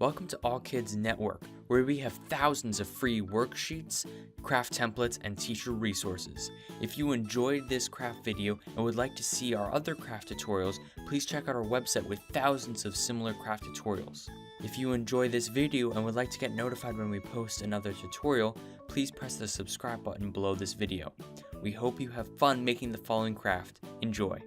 Welcome to All Kids Network, where we have thousands of free worksheets, craft templates, and teacher resources. If you enjoyed this craft video and would like to see our other craft tutorials, please check out our website with thousands of similar craft tutorials. If you enjoy this video and would like to get notified when we post another tutorial, please press the subscribe button below this video. We hope you have fun making the following craft. Enjoy!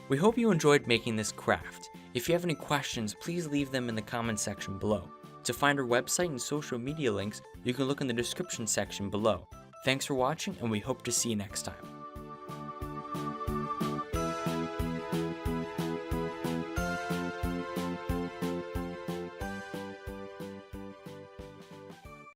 We hope you enjoyed making this craft. If you have any questions, please leave them in the comment section below. To find our website and social media links, you can look in the description section below. Thanks for watching, and we hope to see you next time.